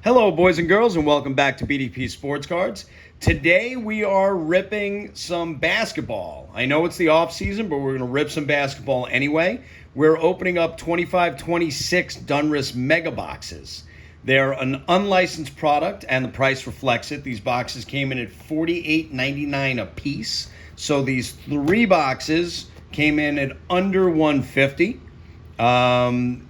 Hello, boys and girls, and welcome back to BDP Sports Cards. Today we are ripping some basketball. I know it's the off season, but we're going to rip some basketball anyway. We're opening up 25-26 Donruss mega boxes. They're an unlicensed product, and the price reflects it. These boxes came in at $48.99 a piece. So these three boxes came in at under $150.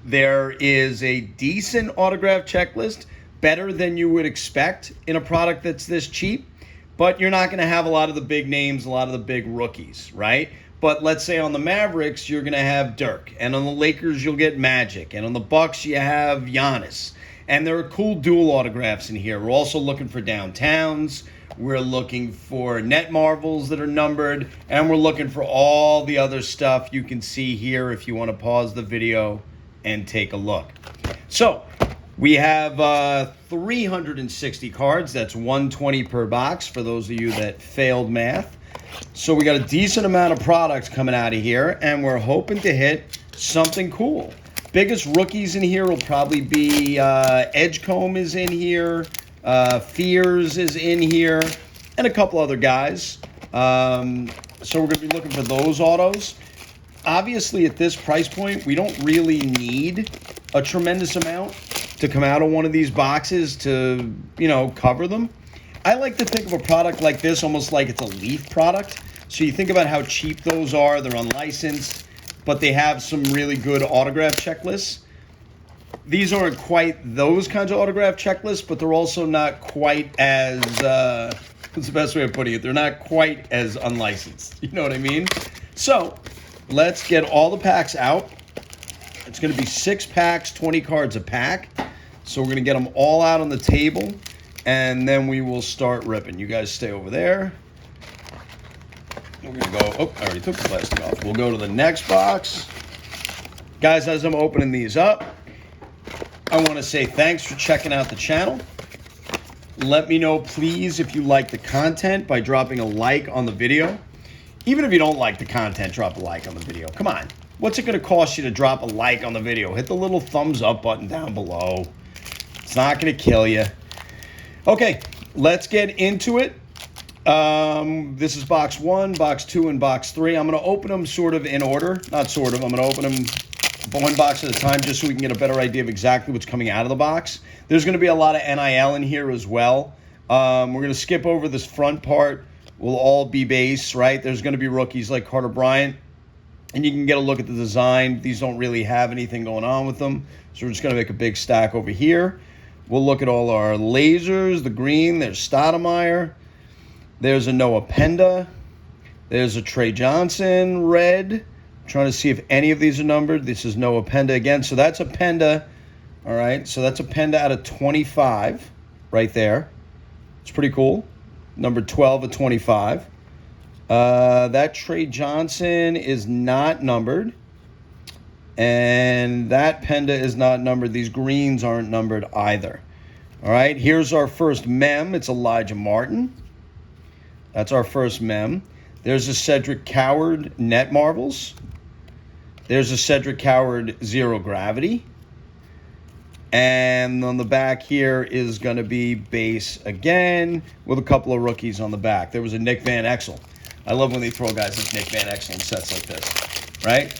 There is a decent autograph checklist, better than you would expect in a product that's this cheap, but you're not going to have a lot of the big names, a lot of the big rookies, right? But let's say on the Mavericks, you're going to have Dirk, and on the Lakers, you'll get Magic, and on the Bucks, you have Giannis. And there are cool dual autographs in here. We're also looking for downtowns. We're looking for net marvels that are numbered, and we're looking for all the other stuff you can see here if you want to pause the video and take a look. So we have 360 cards. That's 120 per box for those of you that failed math. So we got a decent amount of products coming out of here, and we're hoping to hit something cool. Biggest rookies in here will probably be Edgecombe is in here, Fears is in here, and a couple other guys. So we're going to be looking for those autos. Obviously, at this price point, we don't really need a tremendous amount to come out of one of these boxes to, cover them. I like to think of a product like this almost like it's a Leaf product. So you think about how cheap those are. They're unlicensed, but they have some really good autograph checklists. These aren't quite those kinds of autograph checklists, but they're also not quite as, what's the best way of putting it? They're not quite as unlicensed. You know what I mean? So let's get all the packs out. It's going to be 6 packs, 20 cards a pack. So we're going to get them all out on the table, and then we will start ripping. You guys stay over there. We're going to go, I already took the plastic off. We'll go to the next box. Guys, as I'm opening these up, I want to say thanks for checking out the channel. Let me know, please, if you like the content by dropping a like on the video. Even if you don't like the content, drop a like on the video. Come on. What's it going to cost you to drop a like on the video? Hit the little thumbs up button down below. It's not going to kill you. Okay, let's get into it. This is box 1, box 2, and box 3. I'm going to open them sort of in order. Not sort of. I'm going to open them one box at a time just so we can get a better idea of exactly what's coming out of the box. There's going to be a lot of NIL in here as well. We're going to skip over this front part. We'll all be base, right? There's going to be rookies like Carter Bryant. And you can get a look at the design. These don't really have anything going on with them. So we're just going to make a big stack over here. We'll look at all our lasers, the green. There's Stoudemire. There's a Noah Penda. There's a Trey Johnson, red. I'm trying to see if any of these are numbered. This is Noah Penda again. So that's a Penda. All right. So that's a Penda out of 25 right there. It's pretty cool. Number 12 of 25. That Trey Johnson is not numbered. And that Penda is not numbered. These greens aren't numbered either. All right, here's our first mem. It's Elijah Martin. That's our first mem. There's a Cedric Coward Net Marvels. There's a Cedric Coward Zero Gravity. And on the back here is going to be base again with a couple of rookies on the back. There was a Nick Van Exel. I love when they throw guys like Nick Van Exel in sets like this, right?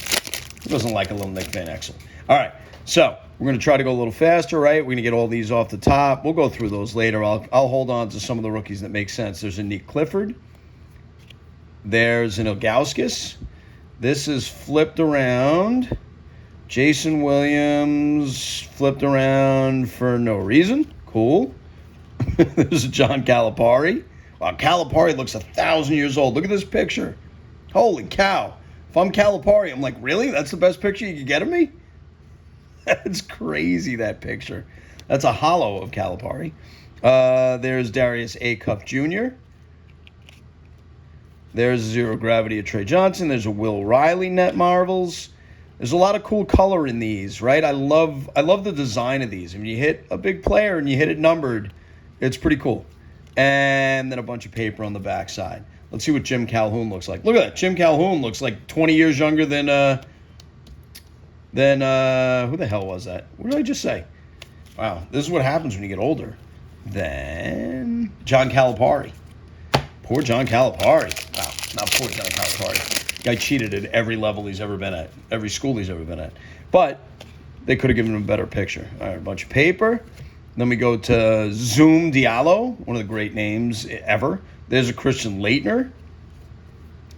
Who doesn't like a little Nick Van Exel? All right, so we're going to try to go a little faster, right? We're going to get all these off the top. We'll go through those later. I'll hold on to some of the rookies that make sense. There's a Nick Clifford. There's an Ilgauskas. This is flipped around. Jason Williams flipped around for no reason. Cool. There's a John Calipari. Wow, Calipari looks 1,000 years old. Look at this picture. Holy cow. If I'm Calipari, I'm like, really? That's the best picture you could get of me? That's crazy, that picture. That's a hollow of Calipari. There's Darius A. Cuff Jr. There's Zero Gravity of Trey Johnson. There's a Will Riley Net Marvels. There's a lot of cool color in these, right? I love the design of these. When you hit a big player and you hit it numbered, it's pretty cool. And then a bunch of paper on the back side. Let's see what Jim Calhoun looks like. Look at that. Jim Calhoun looks like 20 years younger than who the hell was that? What did I just say? Wow, this is what happens when you get older. Then John Calipari. Poor John Calipari. Wow, not poor John Calipari. Guy cheated at every level he's ever been at, every school he's ever been at. But they could have given him a better picture. All right, a bunch of paper. Then we go to Zoom Diallo, one of the great names ever. There's a Christian Leitner.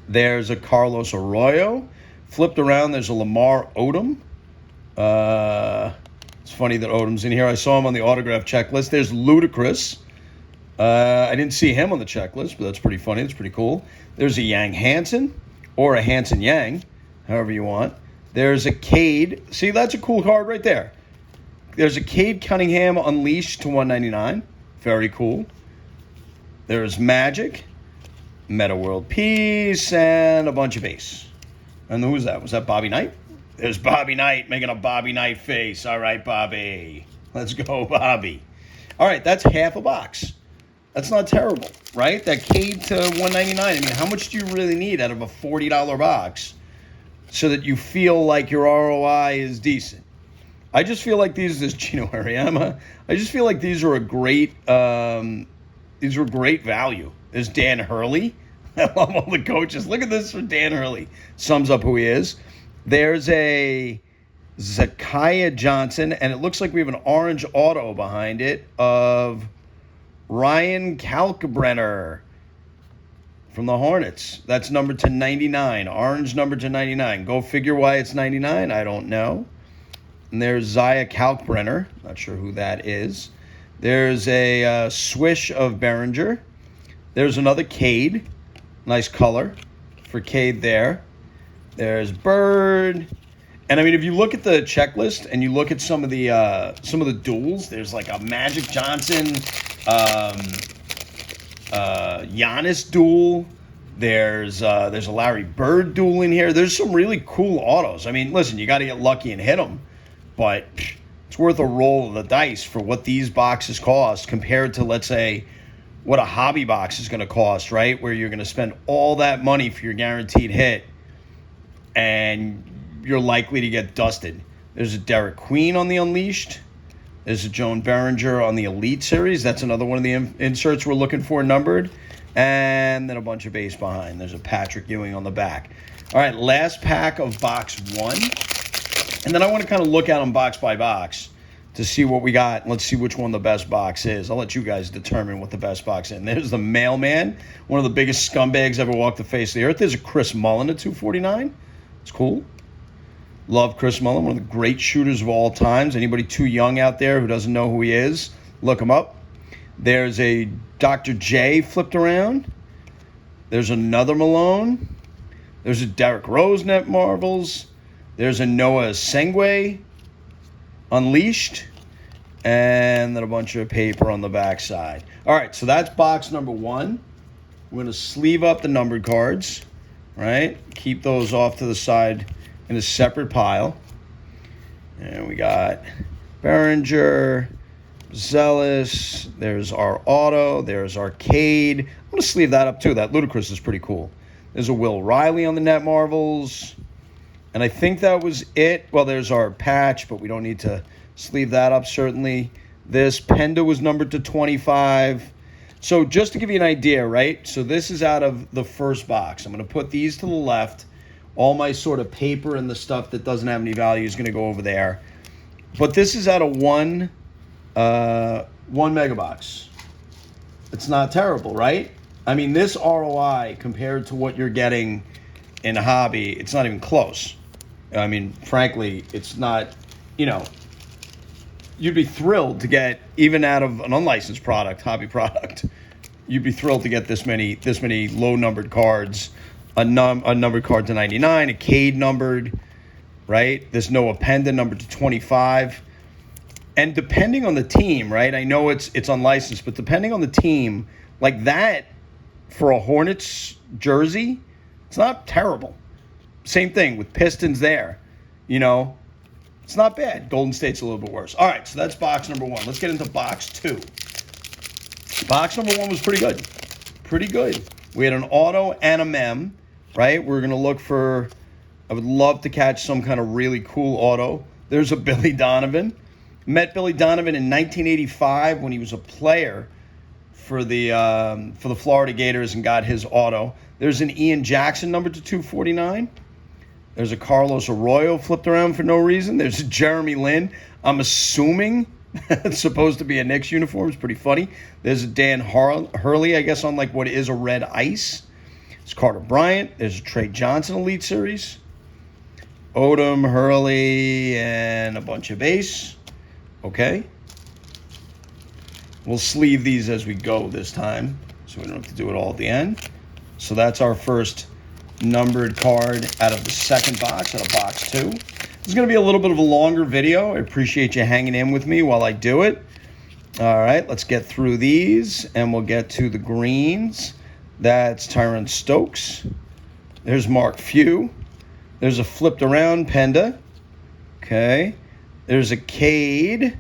There's a Carlos Arroyo. Flipped around, there's a Lamar Odom. It's funny that Odom's in here. I saw him on the autograph checklist. There's Ludacris. I didn't see him on the checklist, but that's pretty funny. That's pretty cool. There's a Yang Hansen, or a Hansen Yang, however you want. There's a Cade. See, that's a cool card right there. There's a Cade Cunningham Unleashed to 199. Very cool. There's Magic, Meta World Peace, and a bunch of base. And who was that? Was that Bobby Knight? There's Bobby Knight making a Bobby Knight face. All right, Bobby. Let's go, Bobby. All right, that's half a box. That's not terrible, right? That Cade to 199. I mean, how much do you really need out of a $40 box so that you feel like your ROI is decent? I just feel like these is Gino Ariema. I just feel like these are a great value. There's Dan Hurley. I love all the coaches. Look at this for Dan Hurley. Sums up who he is. There's a Zakiya Johnson, and it looks like we have an orange auto behind it of Ryan Kalkbrenner from the Hornets. That's numbered to 99. Orange numbered to 99. Go figure why it's 99. I don't know. And there's Zaya Kalkbrenner. Not sure who that is. There's a swish of Behringer. There's another Cade. Nice color for Cade there. There's Bird. And I mean, if you look at the checklist and you look at some of the duels, there's like a Magic Johnson, Giannis duel. There's a Larry Bird duel in here. There's some really cool autos. I mean, listen, you got to get lucky and hit them, but it's worth a roll of the dice for what these boxes cost compared to, let's say, what a hobby box is going to cost, right? Where you're going to spend all that money for your guaranteed hit, and you're likely to get dusted. There's a Derek Queen on the Unleashed. There's a Joan Behringer on the Elite Series. That's another one of the inserts we're looking for numbered. And then a bunch of base behind. There's a Patrick Ewing on the back. All right, last pack of box one. And then I want to kind of look at them box by box to see what we got. Let's see which one the best box is. I'll let you guys determine what the best box is. And there's the Mailman, one of the biggest scumbags ever walked the face of the earth. There's a Chris Mullin at 249. It's cool. Love Chris Mullin, one of the great shooters of all times. Anybody too young out there who doesn't know who he is, look him up. There's a Dr. J flipped around. There's another Malone. There's a Derrick Rose net marbles. There's a Noah Sengwe Unleashed, and then a bunch of paper on the back side. All right, so that's box number one. We're going to sleeve up the numbered cards, right? Keep those off to the side in a separate pile. And we got Behringer, Zealous, there's our auto, there's Arcade. I'm going to sleeve that up too. That Ludacris is pretty cool. There's a Will Riley on the net marbles. And I think that was it. Well, there's our patch, but we don't need to sleeve that up, certainly. This Penda was numbered to 25. So just to give you an idea, right? So this is out of the first box. I'm going to put these to the left. All my sort of paper and the stuff that doesn't have any value is going to go over there. But this is out of one mega box. It's not terrible, right? I mean, this ROI compared to what you're getting in a hobby, it's not even close. I mean, frankly, it's not, you'd be thrilled to get, even out of an unlicensed product, hobby product, you'd be thrilled to get this many low-numbered cards, a numbered card to 99, a Cade numbered, right? This Noah Penda numbered to 25. And depending on the team, right, I know it's unlicensed, but depending on the team, like that, for a Hornets jersey, it's not terrible. Same thing with Pistons there. It's not bad. Golden State's a little bit worse. All right, so that's box number one. Let's get into box two. Box number one was pretty good. Pretty good. We had an auto and a mem, right? We're going to look for, I would love to catch some kind of really cool auto. There's a Billy Donovan. Met Billy Donovan in 1985 when he was a player for the Florida Gators and got his auto. There's an Ian Jackson number to 249. There's a Carlos Arroyo flipped around for no reason. There's a Jeremy Lin. I'm assuming it's supposed to be a Knicks uniform. It's pretty funny. There's a Dan Hurley, I guess, on like what is a red ice. It's Carter Bryant. There's a Trey Johnson Elite Series. Odom, Hurley, and a bunch of ace. Okay. We'll sleeve these as we go this time, so we don't have to do it all at the end. So that's our first numbered card out of the second box, out of box 2. This is going to be a little bit of a longer video. I appreciate you hanging in with me while I do it. All right, let's get through these, and we'll get to the greens. That's Tyron Stokes. There's Mark Few. There's a flipped around Penda. Okay. There's a Cade.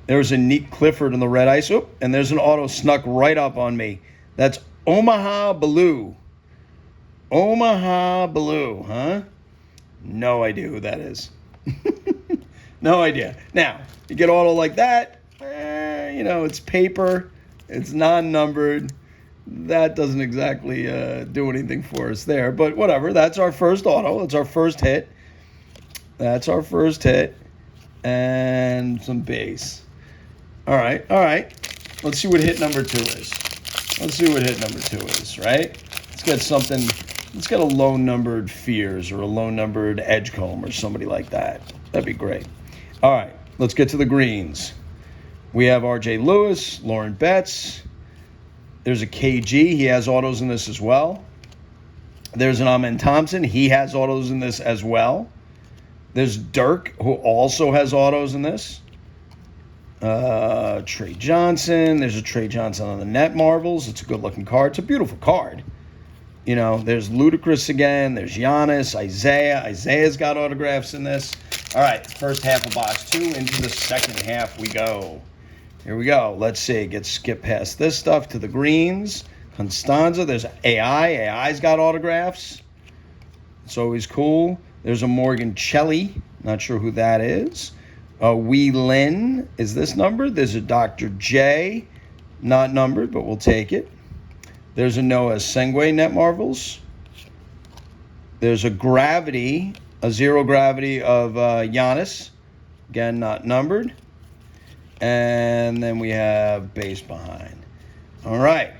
There's a Neat Clifford in the red ice. Oop, and there's an auto snuck right up on me. That's Omaha Blue. Omaha Blue, huh? No idea who that is. No idea. Now, you get auto like that, it's paper. It's non-numbered. That doesn't exactly do anything for us there. But whatever. That's our first auto. That's our first hit. And some base. All right. Let's see what hit number 2 is. Right? Let's get something. Let's get a low-numbered Fears or a low-numbered Edgecombe or somebody like that. That'd be great. All right. Let's get to the greens. We have R.J. Lewis, Lauren Betts. There's a KG. He has autos in this as well. There's an Amen Thompson. He has autos in this as well. There's Dirk, who also has autos in this. Trey Johnson. There's a Trey Johnson on the Net Marvels. It's a good-looking card. It's a beautiful card. There's Ludacris again. There's Giannis, Isaiah. Isaiah's got autographs in this. All right, first half of box 2. Into the second half we go. Here we go. Let's see. Skip past this stuff to the greens. Constanza. There's AI. AI's got autographs. It's always cool. There's a Morgan Shelley. Not sure who that is. Wee Lin. Is this numbered? There's a Dr. J. Not numbered, but we'll take it. There's a Noah Sengwe Net Marvels. There's a Gravity, a Zero Gravity of Giannis. Again, not numbered. And then we have base behind. All right.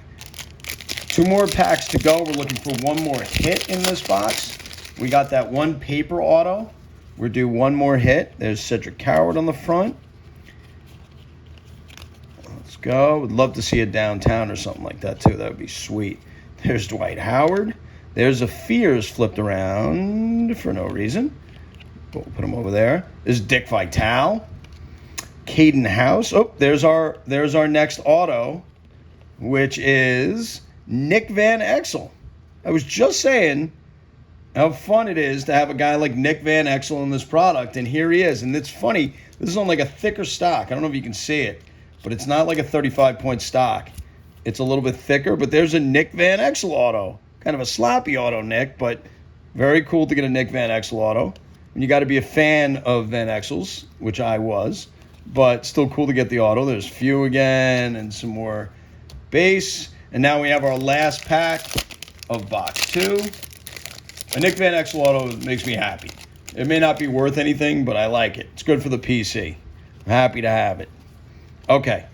2 more packs to go. We're looking for one more hit in this box. We got that one paper auto. We're due one more hit. There's Cedric Coward on the front. Let's go. Would love to see it downtown or something like that, too. That would be sweet. There's Dwight Howard. There's a Fears flipped around for no reason. We'll put him over there. There's Dick Vitale. Caden House. Oh, there's our next auto, which is Nick Van Exel. I was just saying how fun it is to have a guy like Nick Van Exel in this product, and here he is. And it's funny, this is on like a thicker stock. I don't know if you can see it, but it's not like a 35-point stock. It's a little bit thicker, but there's a Nick Van Exel auto. Kind of a sloppy auto, Nick, but very cool to get a Nick Van Exel auto. And you got to be a fan of Van Exel's, which I was, but still cool to get the auto. There's Few again and some more base. And now we have our last pack of box 2. A Nick Van Exel auto makes me happy. It may not be worth anything, but I like it. It's good for the PC. I'm happy to have it. Okay.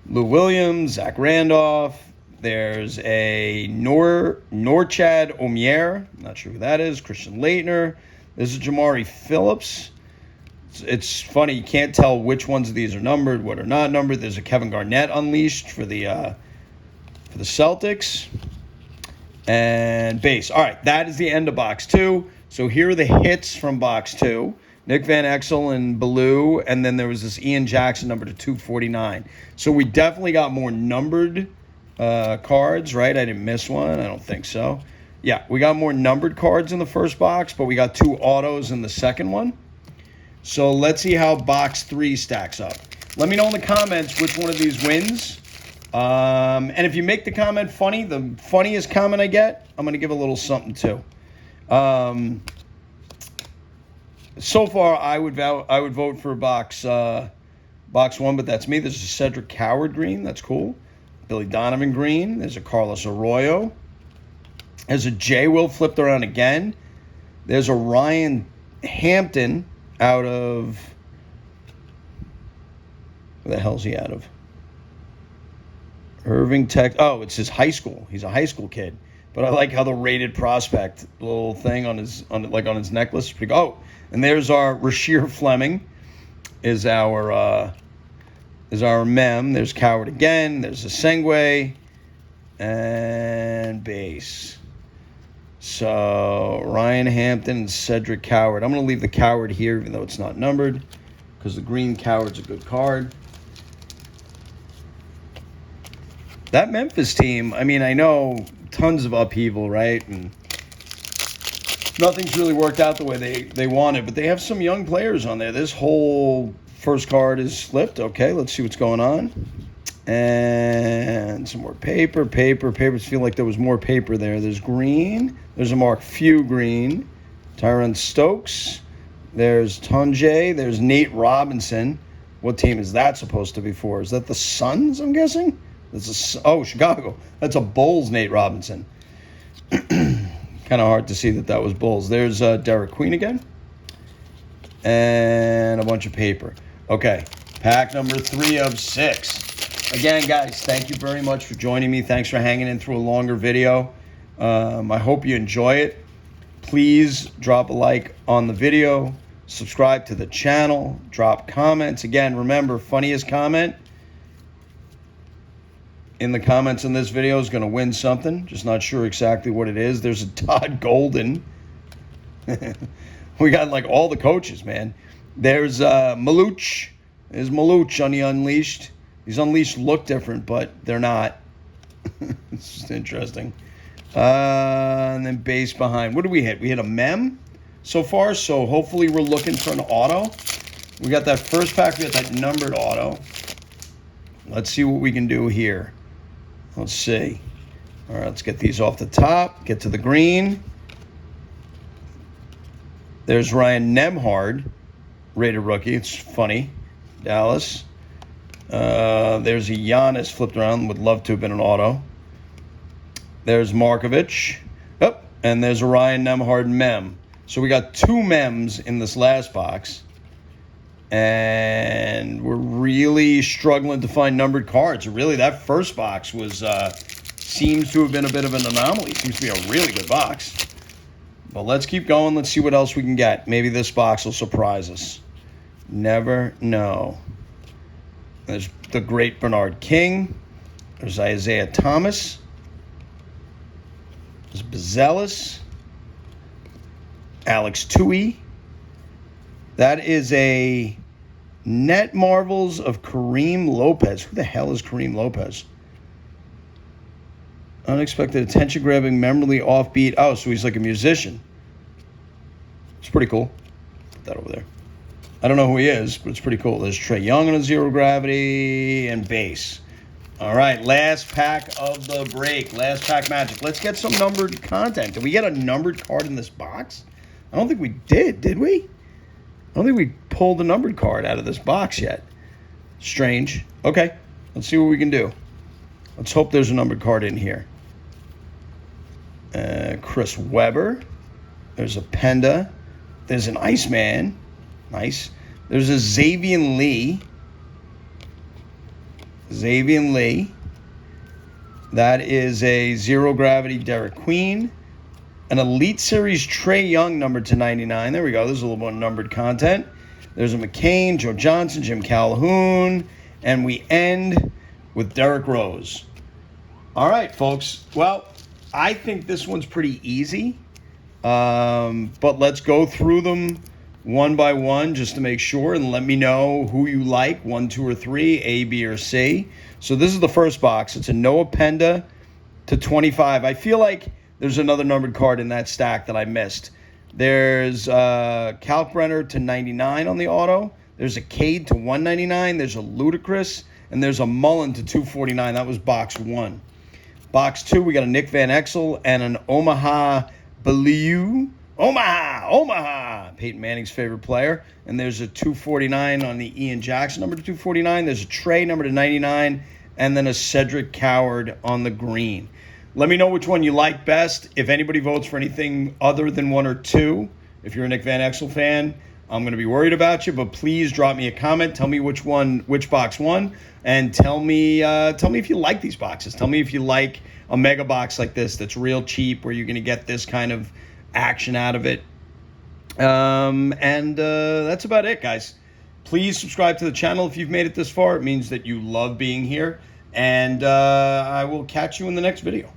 Lou Williams, Zach Randolph. There's a Norchad Omier. Not sure who that is. Christian Leitner. There's a Jamari Phillips. It's funny. You can't tell which ones of these are numbered, what are not numbered. There's a Kevin Garnett Unleashed for the Celtics. And base. All right, that is the end of box 2. So here are the hits from box 2. Nick Van Exel and Blue, and then there was this Ian Jackson number to 249. So we definitely got more numbered cards, right? I didn't miss one. I don't think so. Yeah, we got more numbered cards in the first box, but we got 2 autos in the second one. So let's see how box 3 stacks up. Let me know in the comments which one of these wins. And if you make the comment funny, the funniest comment I get, I'm going to give a little something too. So far, I would vote for box one, but that's me. There's a Cedric Coward green. That's cool. Billy Donovan green. There's a Carlos Arroyo. There's a J. Will flipped around again. There's a Ryan Hampton out of... Where the hell's he out of? Irving Tech. Oh, it's his high school. He's a high school kid. But I like how the rated prospect little thing on his necklace. Oh, and there's our Rasheer Fleming. Is our mem. There's Coward again. There's a Sengway and base. So Ryan Hampton and Cedric Coward. I'm going to leave the Coward here, even though it's not numbered, because the green Coward's a good card. That Memphis team, I mean, I know tons of upheaval, right? And nothing's really worked out the way they wanted, but they have some young players on there. This whole first card is flipped. Okay, let's see what's going on. And some more paper. I feel like there was more paper there. There's green. There's a Mark Few green. Tyron Stokes. There's Tunjay. There's Nate Robinson. What team is that supposed to be for? Is that the Suns, I'm guessing? Chicago. That's a Bulls Nate Robinson. Kind of hard to see that was Bulls. There's Derek Queen again. And a bunch of paper. Okay, pack number 3 of 6. Again, guys, thank you very much for joining me. Thanks for hanging in through a longer video. I hope you enjoy it. Please drop a like on the video. Subscribe to the channel. Drop comments. Again, remember, funniest comment in the comments in this video is going to win something. Just not sure exactly what it is. There's a Todd Golden. We got like all the coaches, man. There's Maluch. There's Maluch on the Unleashed. These Unleashed look different, but they're not. It's just interesting. And then base behind. What did we hit? We hit a mem so far, so hopefully we're looking for an auto. We got that first pack. We got that numbered auto. Let's see what we can do here. Let's see. All right, let's get these off the top. Get to the green. There's Ryan Nembhard, rated rookie. It's funny. Dallas. There's a Giannis flipped around. Would love to have been an auto. There's Markovich. Yep. And there's a Ryan Nembhard mem. So we got 2 mems in this last box. And we're really struggling to find numbered cards. Really, that first box seems to have been a bit of an anomaly. Seems to be a really good box. But let's keep going. Let's see what else we can get. Maybe this box will surprise us. Never know. There's the great Bernard King. There's Isaiah Thomas. There's Bezelis. Alex Tui. That is a Net Marvels of Kareem Lopez. Who the hell is Kareem Lopez? Unexpected attention-grabbing, memorably offbeat. Oh, so he's like a musician. It's pretty cool. Put that over there. I don't know who he is, but it's pretty cool. There's Trae Young on a zero gravity and base. All right, last pack of the break. Last pack magic. Let's get some numbered content. Did we get a numbered card in this box? I don't think we did we? I don't think we pulled a numbered card out of this box yet. Strange. Okay, let's see what we can do. Let's hope there's a numbered card in here. Chris Webber. There's a Penda. There's an Iceman. Nice. There's a Xavier Lee. That is a zero gravity Derek Queen. An Elite Series Trae Young numbered to 99. There we go. There's a little more numbered content. There's a McCain, Joe Johnson, Jim Calhoun. And we end with Derrick Rose. All right, folks. Well, I think this one's pretty easy. But let's go through them one by one just to make sure, and let me know who you like, 1, 2, or 3, A, B, or C. So this is the first box. It's a Noah Penda to 25. I feel like there's another numbered card in that stack that I missed. There's Kalkbrenner to 99 on the auto. There's a Cade to 199. There's a Ludacris. And there's a Mullen to 249. That was box 1. Box 2, we got a Nick Van Exel and an Omaha Belieu. Omaha! Peyton Manning's favorite player. And there's a 249 on the Ian Jackson number to 249. There's a Trey number to 99. And then a Cedric Coward on the green. Let me know which one you like best. If anybody votes for anything other than 1 or 2, if you're a Nick Van Exel fan, I'm going to be worried about you. But please drop me a comment. Tell me which box won. And tell me if you like these boxes. Tell me if you like a mega box like this that's real cheap, where you're going to get this kind of action out of it. That's about it, guys. Please subscribe to the channel if you've made it this far. It means that you love being here. And I will catch you in the next video.